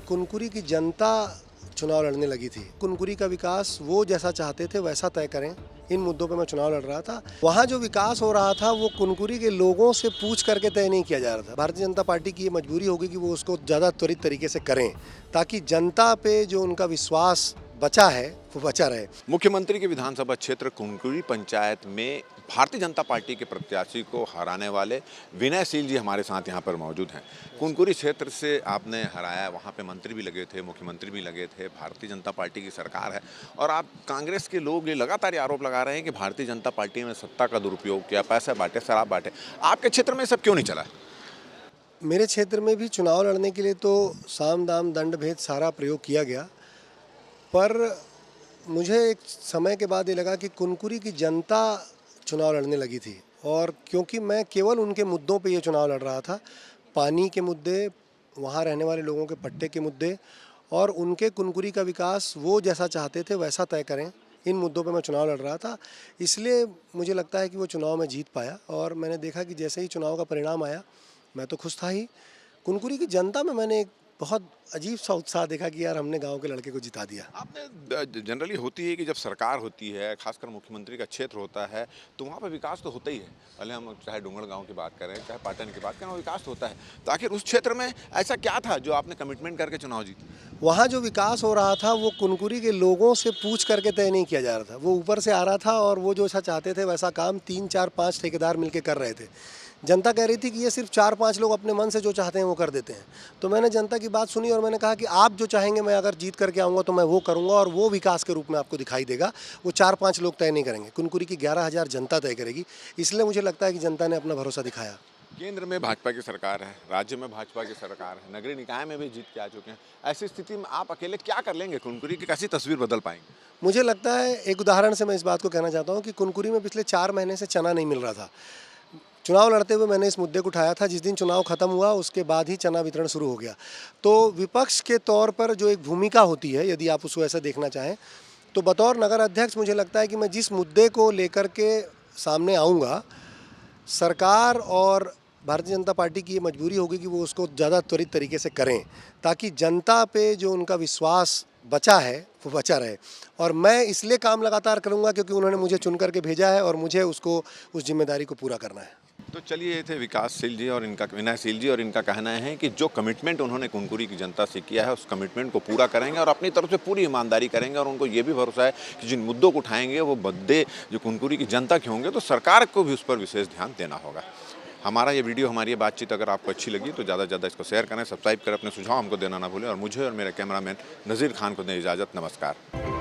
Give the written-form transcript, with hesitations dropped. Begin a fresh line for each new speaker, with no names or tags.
कुनकुरी की जनता चुनाव लड़ने लगी थी। कुनकुरी का विकास वो जैसा चाहते थे वैसा तय करें, इन मुद्दों पे मैं चुनाव लड़ रहा था। वहाँ जो विकास हो रहा था वो कुनकुरी के लोगों से पूछ करके तय नहीं किया जा रहा था। भारतीय जनता पार्टी की ये मजबूरी होगी कि वो उसको ज़्यादा त्वरित तरीके से करें ताकि जनता पे जो उनका विश्वास बचा है वो बचा रहे।
मुख्यमंत्री के विधानसभा क्षेत्र कुनकुरी पंचायत में भारतीय जनता पार्टी के प्रत्याशी को हराने वाले विनयशील जी हमारे साथ यहाँ पर मौजूद हैं। कुनकुरी क्षेत्र से आपने हराया, वहाँ पे मंत्री भी लगे थे, मुख्यमंत्री भी लगे थे, भारतीय जनता पार्टी की सरकार है और आप कांग्रेस के लोग ये लगातार आरोप लगा रहे हैं कि भारतीय जनता पार्टी ने सत्ता का दुरुपयोग किया, पैसे बांटे, शराब बांटे। आपके क्षेत्र में सब क्यों नहीं चला?
मेरे क्षेत्र में भी चुनाव लड़ने के लिए तो साम दाम दंड भेद सारा प्रयोग किया गया, पर मुझे एक समय के बाद ये लगा कि कुनकुरी की जनता चुनाव लड़ने लगी थी। और क्योंकि मैं केवल उनके मुद्दों पे ये चुनाव लड़ रहा था, पानी के मुद्दे, वहाँ रहने वाले लोगों के पट्टे के मुद्दे और उनके कुनकुरी का विकास वो जैसा चाहते थे वैसा तय करें, इन मुद्दों पे मैं चुनाव लड़ रहा था। इसलिए मुझे लगता है कि वो चुनाव में जीत पाया और मैंने देखा कि जैसे ही चुनाव का परिणाम आया मैं तो खुश था ही। कुनकुरी की जनता में मैंने एक बहुत अजीब सा उत्साह देखा कि यार हमने गांव के लड़के को जिता दिया।
आपने जनरली होती है कि जब सरकार होती है, खासकर मुख्यमंत्री का क्षेत्र होता है, तो वहाँ पर विकास तो होता ही है। भले हम चाहे डोंगड़ गांव की बात करें, चाहे पाटन की बात करें, वो विकास तो होता है। तो आखिर उस क्षेत्र में ऐसा क्या था जो आपने कमिटमेंट करके चुनाव जीते?
वहाँ जो विकास हो रहा था वो कुनकुरी के लोगों से पूछ करके तय नहीं किया जा रहा था, वो ऊपर से आ रहा था और वो जो ऐसा चाहते थे वैसा काम 3, 4, 5 ठेकेदार मिलकर कर रहे थे। जनता कह रही थी कि ये सिर्फ 4-5 लोग अपने मन से जो चाहते हैं वो कर देते हैं। तो मैंने जनता की बात सुनी और मैंने कहा कि आप जो चाहेंगे मैं अगर जीत करके आऊँगा तो मैं वो करूँगा और वो विकास के रूप में आपको दिखाई देगा। वो 4-5 लोग तय नहीं करेंगे, कुनकुरी की 11,000 जनता तय करेगी। इसलिए मुझे लगता है कि जनता ने अपना भरोसा दिखाया।
केंद्र में भाजपा की सरकार है, राज्य में भाजपा की सरकार है, नगरीय निकाय में भी जीत के आ चुके हैं। ऐसी स्थिति में आप अकेले क्या कर लेंगे? कुनकुरी की कैसी तस्वीर बदल पाएंगे?
मुझे लगता है, एक उदाहरण से मैं इस बात को कहना चाहता हूँ कि कुनकुरी में पिछले 4 महीने से चना नहीं मिल रहा था। चुनाव लड़ते हुए मैंने इस मुद्दे को उठाया था। जिस दिन चुनाव खत्म हुआ उसके बाद ही चना वितरण शुरू हो गया। तो विपक्ष के तौर पर जो एक भूमिका होती है, यदि आप उसको ऐसा देखना चाहें, तो बतौर नगर अध्यक्ष मुझे लगता है कि मैं जिस मुद्दे को लेकर के सामने आऊँगा, सरकार और भारतीय जनता पार्टी की ये मजबूरी होगी कि वो उसको ज़्यादा त्वरित तरीके से करें ताकि जनता पे जो उनका विश्वास बचा है वो बचा रहे। और मैं इसलिए काम लगातार करूंगा क्योंकि उन्होंने मुझे चुन करके भेजा है और मुझे उसको उस जिम्मेदारी को पूरा करना है।
तो चलिए, ये थे विकासशील जी और इनका विनयशील जी और इनका कहना है कि जो कमिटमेंट उन्होंने कुनकुरी की जनता से किया है उस कमिटमेंट को पूरा करेंगे और अपनी तरफ से पूरी ईमानदारी करेंगे और उनको ये भी भरोसा है कि जिन मुद्दों को उठाएंगे वो मुद्दे जो कुनकुरी की जनता के होंगे तो सरकार को भी उस पर विशेष ध्यान देना होगा। हमारा ये वीडियो, हमारी ये बातचीत अगर आपको अच्छी लगी तो ज़्यादा से ज़्यादा इसको शेयर करें, सब्सक्राइब करें, अपने सुझाव हमको देना ना भूलें और मुझे और मेरे कैमरामैन नज़ीर खान को दें इजाज़त। नमस्कार।